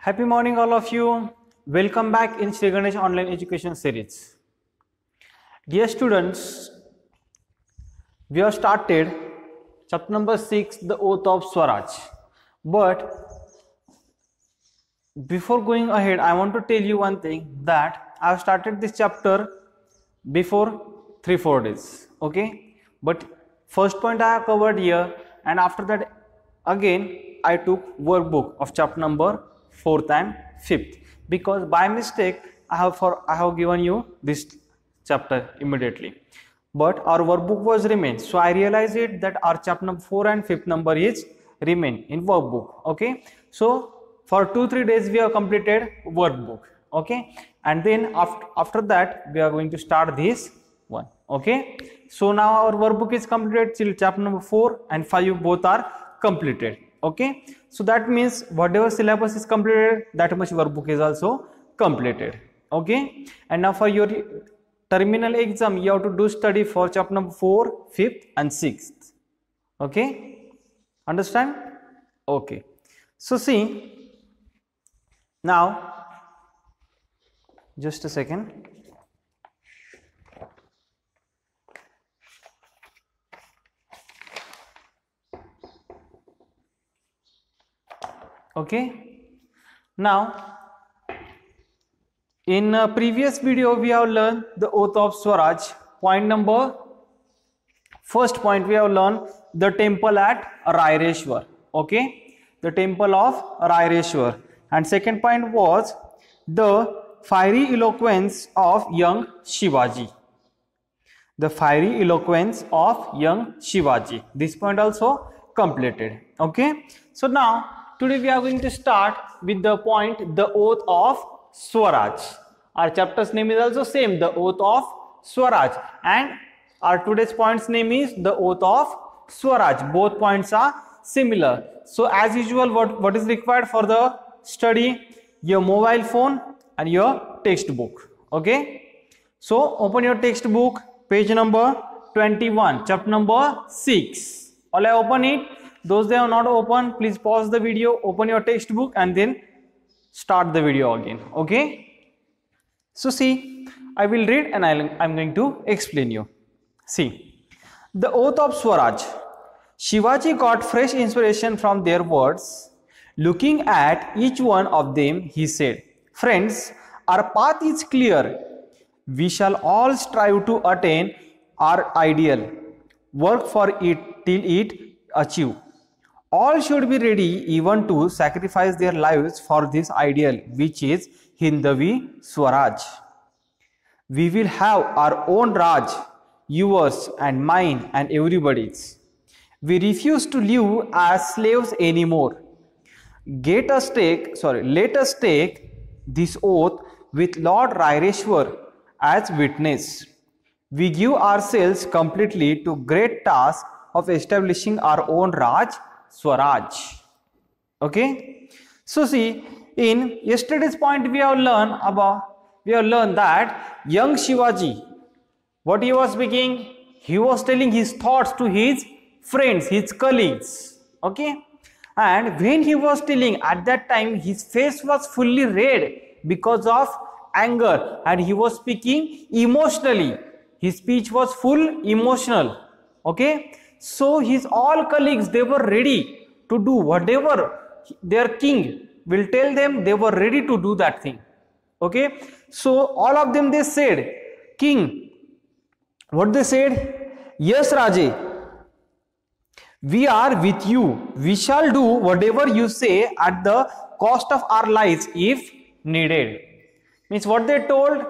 Happy morning all of you. Welcome back in Sri Ganesh online education series. Dear students, we have started chapter number 6, the oath of Swaraj. But before going ahead, I want to tell you one thing, that I have started this chapter before 3-4 days. Okay, but first point I have covered here, and after that again I took workbook of chapter number 4th and 5th, because by mistake I have given you this chapter immediately, but our workbook was remain. So I realized it that our chapter number 4 and 5th number is remain in workbook. Okay, so for 2-3 days we have completed workbook. Okay, and then after that we are going to start this one. Okay, so now our workbook is completed till chapter number 4 and 5 both are completed. Okay, so that means whatever syllabus is completed, that much workbook is also completed. Okay, and now for your terminal exam you have to do study for chapter number 4, 5th and 6th. Okay, understand? Okay, so see, now just a second. Okay, now in a previous video we have learned the oath of Swaraj. First point we have learned the temple at Raireshwar. Okay, the temple of Raireshwar, and second point was the fiery eloquence of young Shivaji. The fiery eloquence of young Shivaji. This point also completed. Okay, so now today we are going to start with the point, the oath of Swaraj. Our chapter's name is also same, the oath of Swaraj, and our today's point's name is the oath of Swaraj. Both points are similar. So as usual, what is required for the study? Your mobile phone and your textbook. Okay, so open your textbook, page number 21, chapter number 6. All I open it. Those that are not open, please pause the video, open your textbook and then start the video again. Okay, so see, I will read and I'm going to explain you. See, the oath of Swaraj. Shivaji got fresh inspiration from their words. Looking at each one of them, he said, "Friends, our path is clear. We shall all strive to attain our ideal. Work for it till it achieve. All should be ready even to sacrifice their lives for this ideal, which is Hindvi Swaraj. We will have our own Raj, yours and mine and everybody's. We refuse to live as slaves anymore. Let us take this oath with Lord Raireshwar as witness. We give ourselves completely to great task of establishing our own Raj, Swaraj." Okay, so see, in yesterday's point we have learned that young Shivaji, what he was speaking, he was telling his thoughts to his friends, his colleagues. Okay, and when he was telling, at that time his face was fully red because of anger, and he was speaking emotionally. His speech was full emotional. Okay, so his all colleagues, they were ready to do whatever their king will tell them. They were ready to do that thing. Okay, so all of them, they said, "King," what they said? "Yes, Raje, we are with you. We shall do whatever you say at the cost of our lives if needed." Means what they told,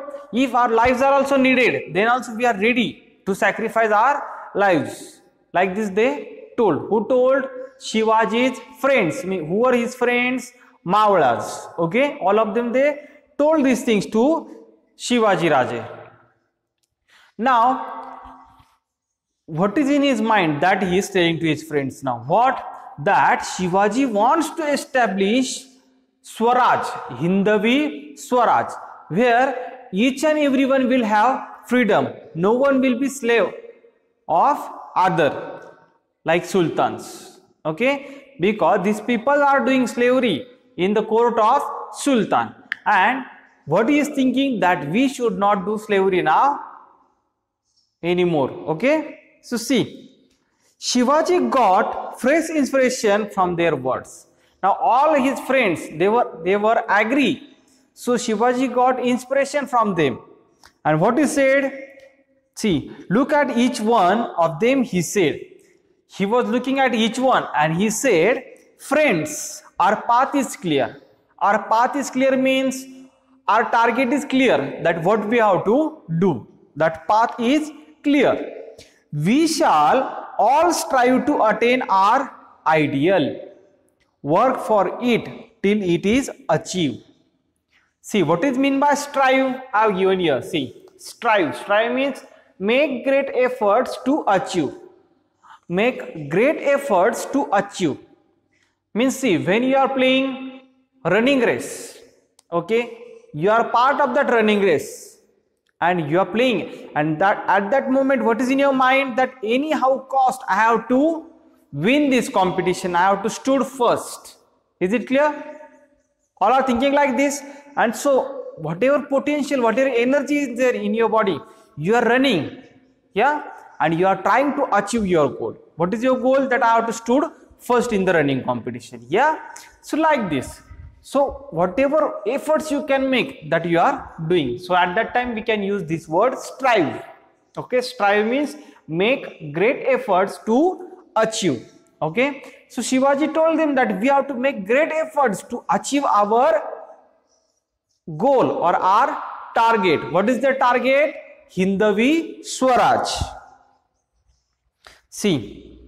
if our lives are also needed, then also we are ready to sacrifice our lives. Like this they told. Who told? Shivaji's friends. Who are his friends? Mavalas. Okay, all of them, they told these things to Shivaji Raje. Now, what is in his mind that he is telling to his friends now? What? That Shivaji wants to establish Swaraj, Hindvi Swaraj, where each and everyone will have freedom. No one will be slave of other, like sultans. Okay, because these people are doing slavery in the court of Sultan. And what he is thinking, that we should not do slavery now anymore. Okay, so see, Shivaji got fresh inspiration from their words. Now all his friends, they were agree. So Shivaji got inspiration from them. And what he said, see, look at each one of them, he said. He was looking at each one and he said, friends, our path is clear. Our path is clear means our target is clear, that what we have to do. That path is clear. We shall all strive to attain our ideal. Work for it till it is achieved. See, what is mean by strive? I have given here. See, strive. Strive means make great efforts to achieve. Make great efforts to achieve. Means, see, when you are playing running race, okay, you are part of that running race and you are playing, and that at that moment what is in your mind, that anyhow cost I have to win this competition, I have to stood first. Is it clear? All are thinking like this. And so whatever potential, whatever energy is there in your body, you are running, yeah, and you are trying to achieve your goal. What is your goal? That I have to stood first in the running competition, yeah. So like this, so whatever efforts you can make, that you are doing. So at that time we can use this word strive. Okay, strive means make great efforts to achieve. Okay, so Shivaji told them that we have to make great efforts to achieve our goal or our target. What is the target? Hindavi Swaraj. See,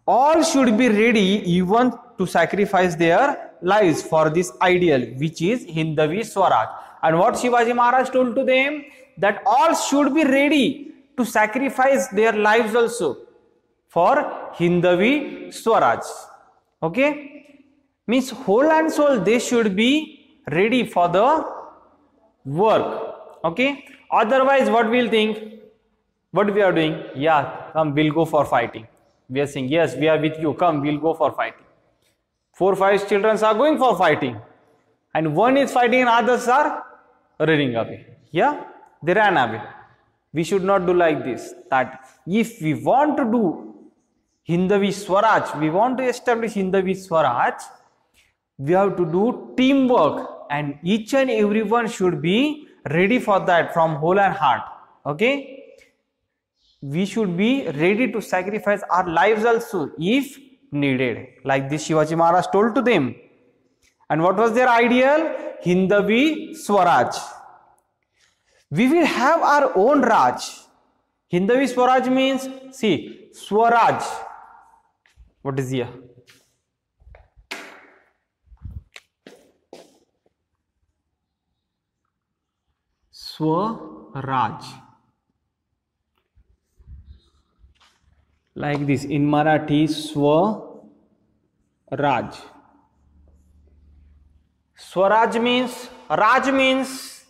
all should be ready even to sacrifice their lives for this ideal, which is Hindavi Swaraj. And what Shivaji Maharaj told to them, that all should be ready to sacrifice their lives also for Hindavi Swaraj. Okay, means whole and soul they should be ready for the work. Okay, otherwise what we'll think, what we are doing, yeah, come, we'll go for fighting. We are saying, yes, we are with you, come, we'll go for fighting. 4 or 5 children are going for fighting, and one is fighting and others are running away. Yeah, they ran away. We should not do like this. That if we want to do Hindavi Swaraj, we want to establish Hindavi Swaraj, we have to do teamwork, and each and everyone should be ready for that from whole and heart. Okay, we should be ready to sacrifice our lives also if needed, like this Shivaji Maharaj told to them. And what was their ideal? Hindavi Swaraj. We will have our own Raj. Hindavi Swaraj means, see, Swaraj. What is here? Swaraj. Like this in Marathi, Swaraj. Swaraj means, Raj means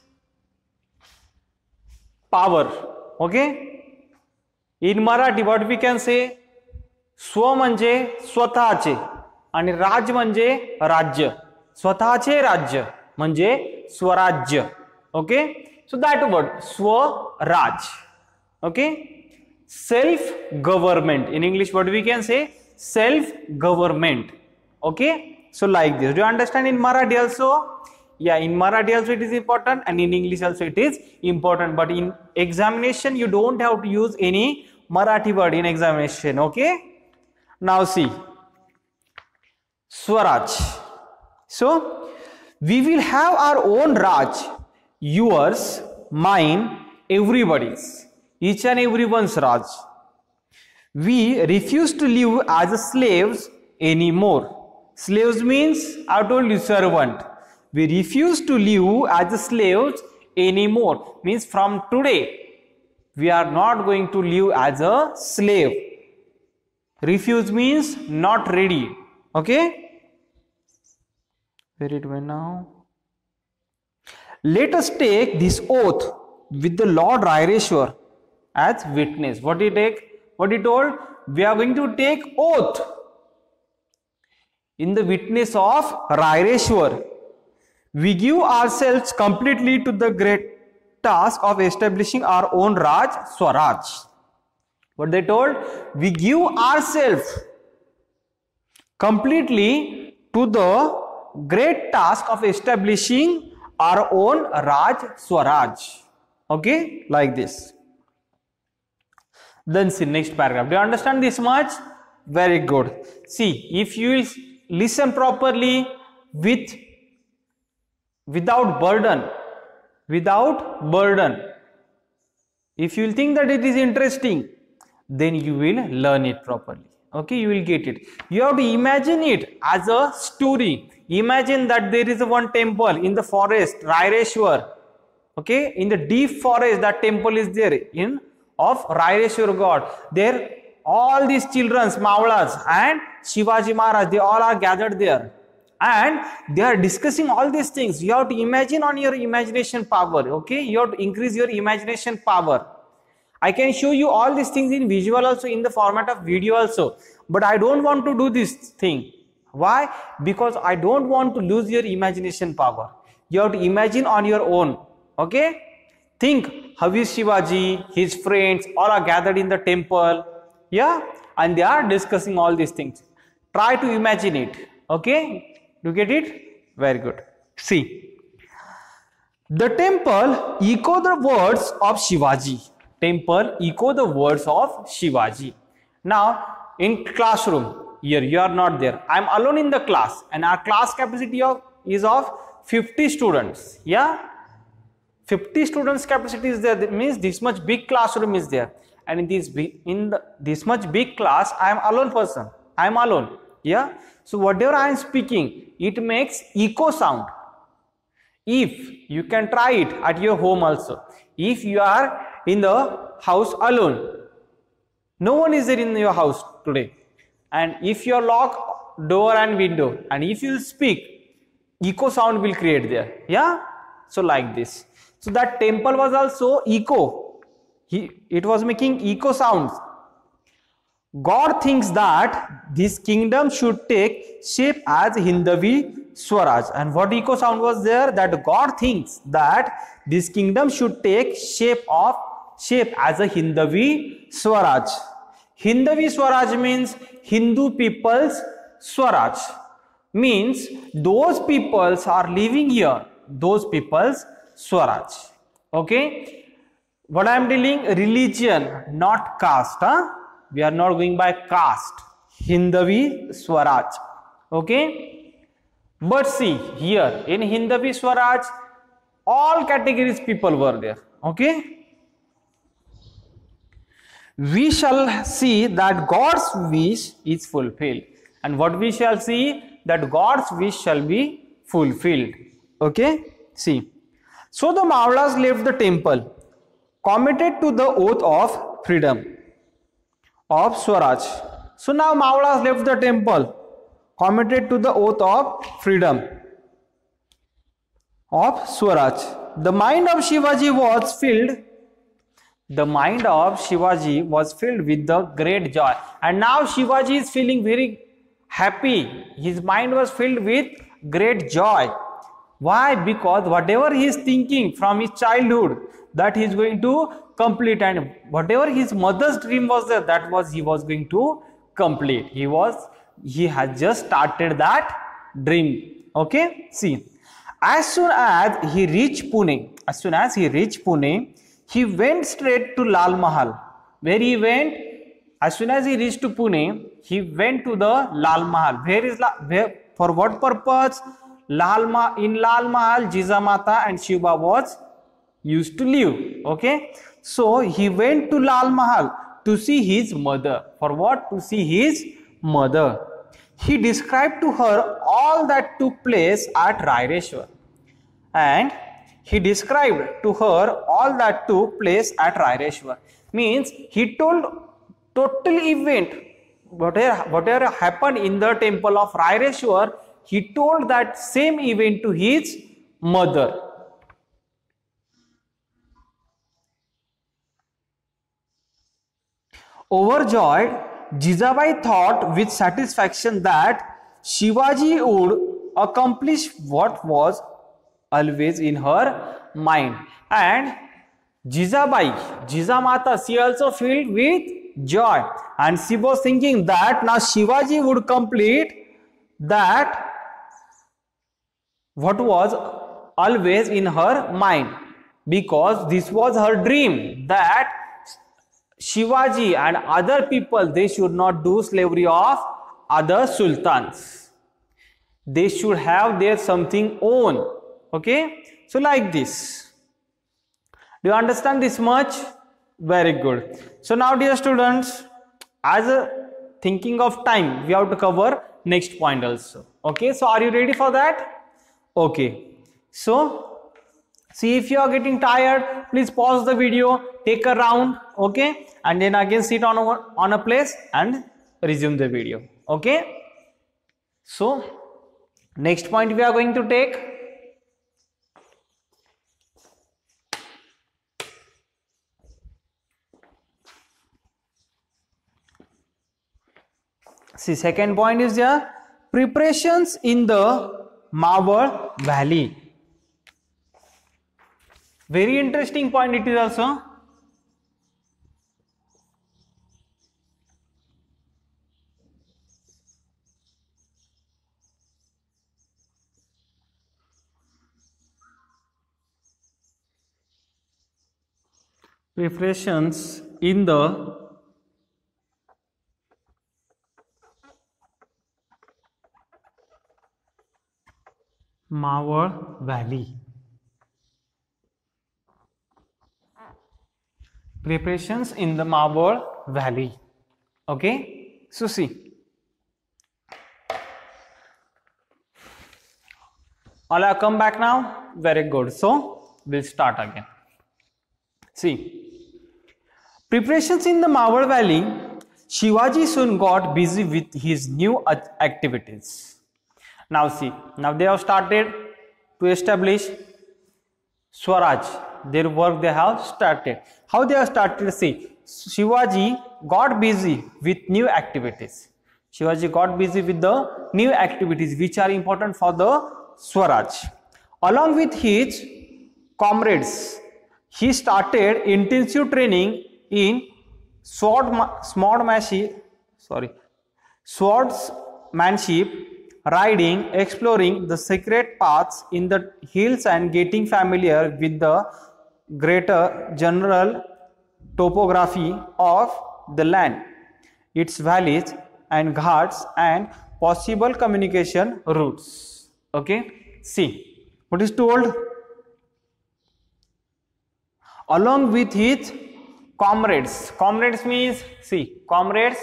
power. Okay, in Marathi what we can say, स्व म्हणजे स्वतःचे आणि राज म्हणजे राज्य. स्वतःचे राज्य म्हणजे स्वराज्य. Okay, so that word Swaraj. Okay, self government. In English what we can say, self government. Okay, so like this. Do you understand in Marathi also? Yeah, in Marathi also it is important, and in English also it is important, but in examination you don't have to use any Marathi word in examination. Okay, now see, Swaraj. So we will have our own Raj, yours, mine, everybody's, each and everyone's Raj. We refuse to live as slaves anymore. Slaves means, I told you, servant. We refuse to live as slaves anymore. Means from today, we are not going to live as a slave. Refuse means not ready. Okay? Where it went now? Let us take this oath with the Lord Raireshwar as witness. What did he take? What he told? We are going to take oath in the witness of Raireshwar. We give ourselves completely to the great task of establishing our own Raj Swaraj. What they told? We give ourselves completely to the great task of establishing our own Raj Swaraj. Okay, like this. Then see next paragraph. Do you understand this much? Very good. See, if you listen properly without burden, if you think that it is interesting, then you will learn it properly. Okay, you will get it. You have to imagine it as a story. Imagine that there is one temple in the forest, Raireshwar. Okay, in the deep forest, that temple is there of Raireshwar God. There, all these children, Mavalas and Shivaji Maharaj, they all are gathered there. And they are discussing all these things. You have to imagine on your imagination power. Okay, you have to increase your imagination power. I can show you all these things in visual also, in the format of video also. But I don't want to do this thing. Why? Because I don't want to lose your imagination power. You have to imagine on your own. Okay? Think how is Shivaji, his friends, all are gathered in the temple. Yeah? And they are discussing all these things. Try to imagine it. Okay? You get it? Very good. See. The temple echo the words of Shivaji. Temple echo the words of Shivaji. Now, in classroom, here you are not there. I am alone in the class, and our class capacity is of 50 students. Yeah, 50 students capacity is there. That means this much big classroom is there, and in this much big class, I am alone person. I am alone. Yeah. So whatever I am speaking, it makes echo sound. If you can try it at your home also. If you are in the house alone, no one is there in your house today, and if you lock door and window, and if you speak, echo sound will create there. Yeah, so like this. So that temple was also echo. It was making echo sounds. God thinks that this kingdom should take shape as Hindavi Swaraj. And what echo sound was there? That God thinks that this kingdom should take shape as a Hindavi Swaraj. Hindavi Swaraj means Hindu people's Swaraj. Means those peoples are living here. Those people's Swaraj. Okay. What I am telling? Religion, not caste. Huh? We are not going by caste. Hindavi Swaraj. Okay. But see here in Hindavi Swaraj, all categories people were there. Okay. We shall see that God's wish is fulfilled. And what we shall see? That God's wish shall be fulfilled. Okay. See. So the Mavalas left the temple, committed to the oath of freedom, of Swaraj. So now Mavalas left the temple, committed to the oath of freedom, of Swaraj. The mind of Shivaji was filled. The mind of Shivaji was filled with the great joy. And now Shivaji is feeling very happy. His mind was filled with great joy. Why? Because whatever he is thinking from his childhood, that he is going to complete, and whatever his mother's dream was there, that was he was going to complete. He has just started that dream. Okay. See, as soon as he reached Pune, he went straight to Lal Mahal. Where he went? As soon as he reached to Pune, he went to the Lal Mahal. For what purpose? In Lal Mahal, Jijamata and Shiva was used to live. Okay. So he went to Lal Mahal to see his mother. For what? To see his mother. He described to her all that took place at Raireshwar. And he described to her all that took place at Raireshwar. Means he told total event, whatever happened in the temple of Raireshwar, he told that same event to his mother. Overjoyed, Jijabai thought with satisfaction that Shivaji would accomplish what was always in her mind. And Jijabai, Jijamata, she also filled with joy, and she was thinking that now Shivaji would complete that what was always in her mind, because this was her dream that Shivaji and other people, they should not do slavery of other sultans. They should have their something own. Okay, so like this. Do you understand this much? Very good. So now, dear students, as a thinking of time, we have to cover next point also. Okay, so are you ready for that? Okay, so see, if you are getting tired, please pause the video, take a round, okay, and then again sit on a place and resume the video. Okay, so next point we are going to take. See, second point is the preparations in the Mawar Valley. Very interesting point it is also. Preparations in the Mawar Valley. Preparations in the Mawar Valley. Okay, so see, all have come back now. Very good. So we'll start again. See, preparations in the Mawar Valley. Shivaji soon got busy with his new activities. Now see, now they have started to establish Swaraj. Their work they have started. How they have started? See, Shivaji got busy with new activities. Shivaji got busy with the new activities which are important for the Swaraj. Along with his comrades, he started intensive training in swordsmanship, riding, exploring the secret paths in the hills, and getting familiar with the greater general topography of the land, its valleys and ghats, and possible communication routes. Okay, see what is told. Along with his comrades. Comrades means, see, comrades,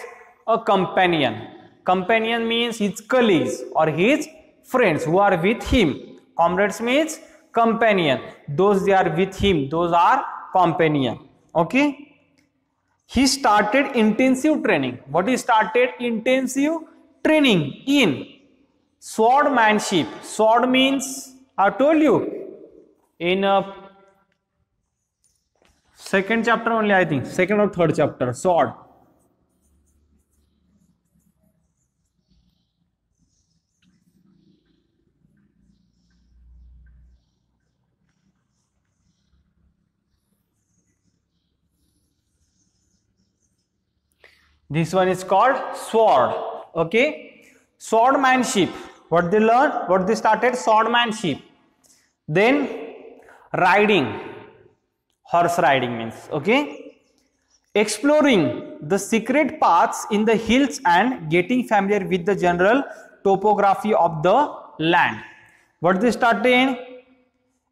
a companion. Companion means his colleagues or his friends who are with him. Comrades means companion. Those they are with him, those are companion. Okay. He started intensive training. What he started? Intensive training in swordmanship. Sword means, I told you in second chapter only, I think second or third chapter, sword. This one is called sword. Okay, swordmanship. What they learned? What they started? Swordmanship. Then riding. Horse riding means, okay, exploring the secret paths in the hills and getting familiar with the general topography of the land. What they started?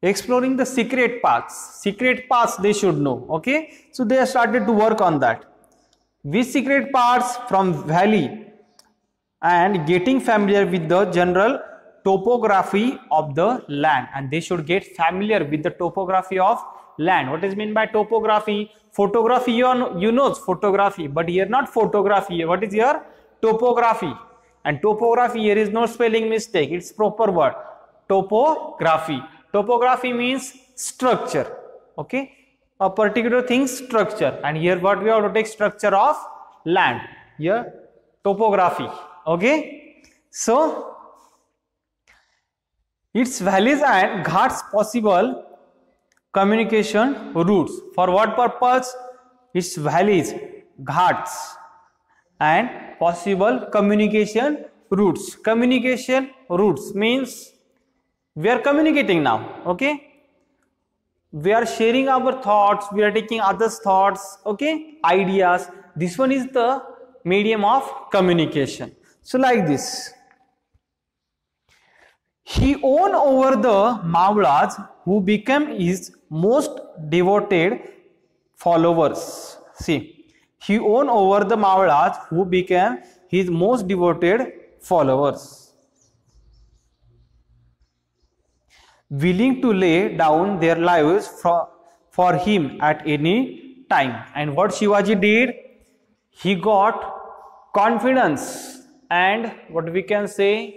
Exploring the secret paths. Secret paths they should know. Okay, so they started to work on that. Which secret paths? From valley, and getting familiar with the general topography of the land, and they should get familiar with the topography of land. What is meant by topography? Photography, you know photography, but here not photography. What is here? Topography. And topography, here is no spelling mistake, it's proper word, topography. Topography means structure. Okay, a particular thing structure, and here what we have to take? Structure of land. Here topography. Okay, so its valleys and ghats possible communication routes. For what purpose? Its valleys, ghats and possible communication routes. Communication routes means we are communicating now, okay? We are sharing our thoughts, we are taking others' thoughts, okay, ideas. This one is the medium of communication. So like this, he won over the Maulas, who became his most devoted followers. See, he won over the Maulas, who became his most devoted followers, willing to lay down their lives for him at any time. And what Shivaji did, he got confidence and what we can say,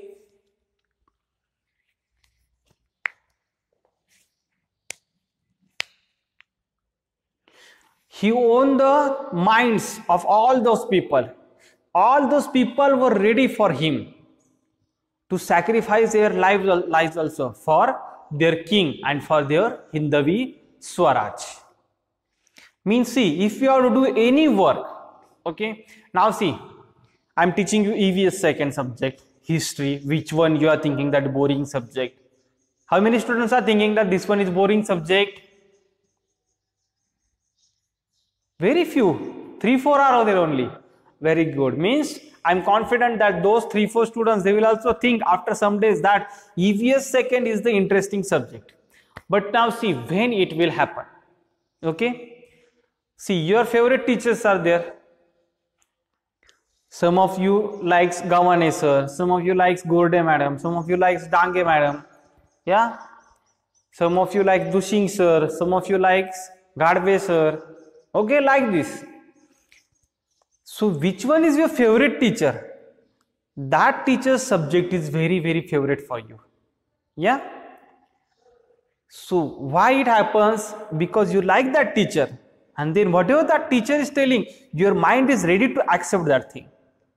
he owned the minds of all those people. All those people were ready for him to sacrifice their lives also for their king and for their Hindavi Swaraj. Means, see, if you have to do any work, okay, now see, I am teaching you EVS second subject, history. Which one you are thinking that boring subject? How many students are thinking that this one is boring subject? Very few, 3-4 are there only. Very good. Means I am confident that those 3-4 students, they will also think after some days that EVS second is the interesting subject. But now see when it will happen. Okay. See, your favorite teachers are there. Some of you likes Gawane sir, some of you likes Gorde madam, some of you likes Dange madam. Yeah. Some of you like Dushing sir, some of you likes Gadve sir. Okay, like this. So which one is your favorite teacher? That teacher's subject is very, very favorite for you. Yeah. So why it happens? Because you like that teacher, and then whatever that teacher is telling, your mind is ready to accept that thing.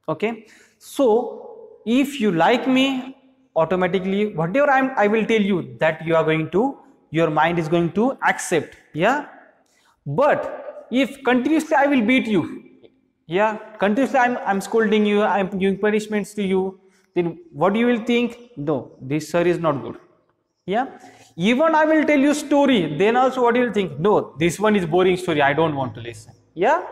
Okay. So if you like me, automatically whatever I will tell you, that you are going to, your mind is going to accept. Yeah. But if continuously I will beat you, yeah, continuously I'm scolding you, I'm giving punishments to you, then what you will think? No, this sir is not good. Yeah. Even I will tell you story, then also what you will think? No, this one is boring story, I don't want to listen. Yeah.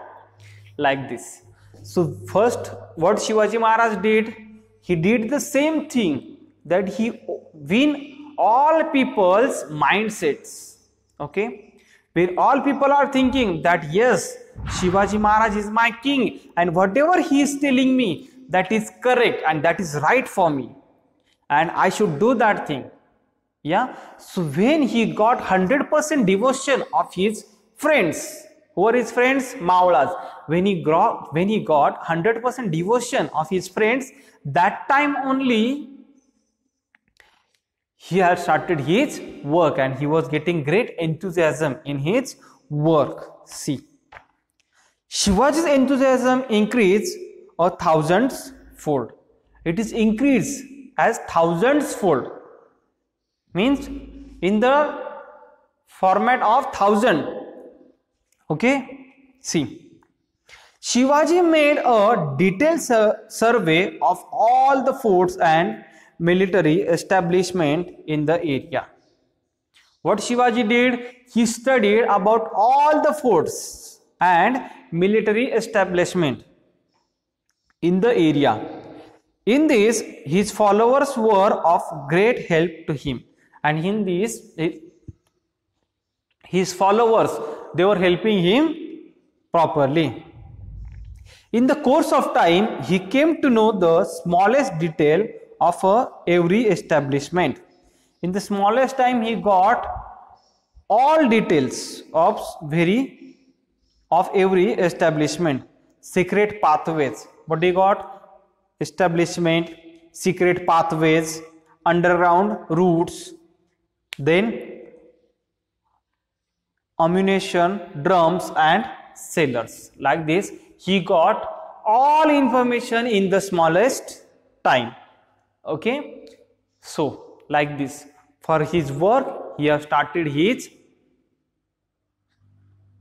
Like this. So first what Shivaji Maharaj did, he did the same thing, that he win all people's mindsets. Okay. Where all people are thinking that yes, Shivaji Maharaj is my king, and whatever he is telling me, that is correct and that is right for me, and I should do that thing. Yeah. So when he got 100% devotion of his friends, who are his friends? Maulas. When he got 100% devotion of his friends, that time only he had started his work and he was getting great enthusiasm in his work. See, Shivaji's enthusiasm increased a thousandfold. It is increased as thousandfold. Means in the format of 1000. Okay. See, Shivaji made a detailed survey of all the forts and military establishment in the area. What Shivaji did, he studied about all the forts and military establishment in the area. In this, his followers were of great help to him, and in this, his followers, they were helping him properly. In the course of time, he came to know the smallest detail of every establishment. In the smallest time, he got all details of every establishment, secret pathways. But he got establishment, secret pathways, underground routes, then ammunition, drums and cellars. Like this, he got all information in the smallest time. Okay. So like this, For his work, he has started his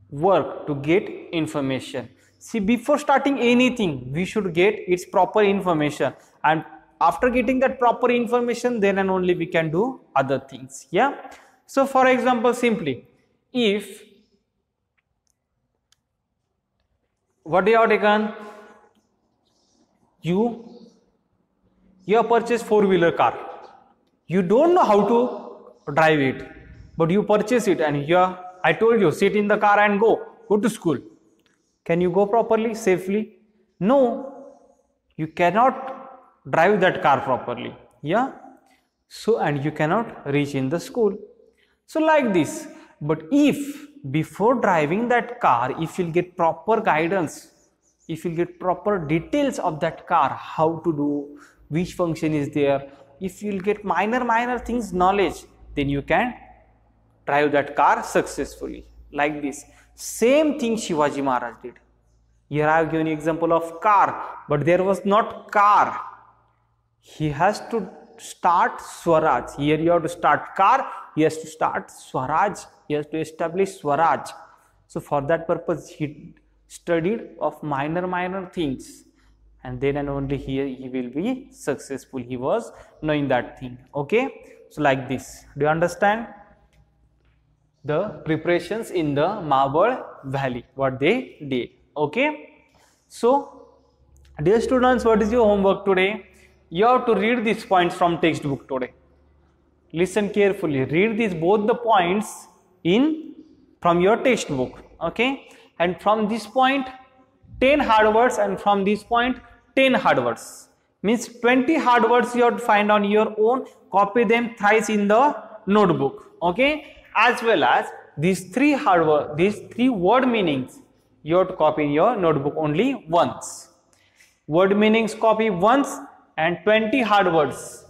work to get information. See, before starting anything, we should get its proper information, and after getting that proper information, then and only we can do other things. Yeah. So for example, simply, if what you have taken, you have purchased 4-wheeler car. You don't know how to drive it, but you purchase it, and I told you, sit in the car and go to school. Can you go properly, safely? No, you cannot drive that car properly. Yeah. So, and you cannot reach in the school. So like this. But if before driving that car, if you'll get proper guidance, if you'll get proper details of that car, how to do, which function is there, if you'll get minor things knowledge, then you can drive that car successfully. Like this. Same thing Shivaji Maharaj did. Here I have given you example of car, but there was not car. He has to start Swaraj. Here you have to start car, he has to start Swaraj, he has to establish Swaraj. So for that purpose, he studied of minor things, and then and only here he will be successful. He was knowing that thing. Okay. So like this. Do you understand the preparations in the Mahabad Valley, what they did? Okay. So dear students, what is your homework today? You have to read these points from textbook today. Listen carefully. Read these both the points from your textbook. Okay. And from this point 10 hard words, and from this point 10 hard words. Means 20 hard words you have to find on your own. Copy them thrice in the notebook. Okay. As well as these 3 word meanings you have to copy in your notebook only once. Word meanings copy once, and 20 hard words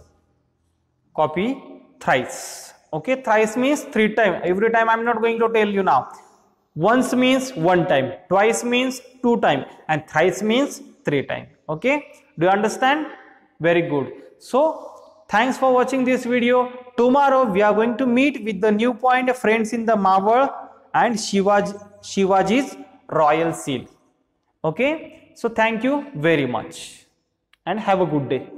copy thrice. Okay. Thrice means 3 times. Every time I am not going to tell you now. Once means 1 time, twice means 2 times, and thrice means 3 times. Okay. Do you understand? Very good. So thanks for watching this video. Tomorrow we are going to meet with the new point, friends in the Mahabad and Shivaji's royal seal. Okay. So thank you very much and have a good day.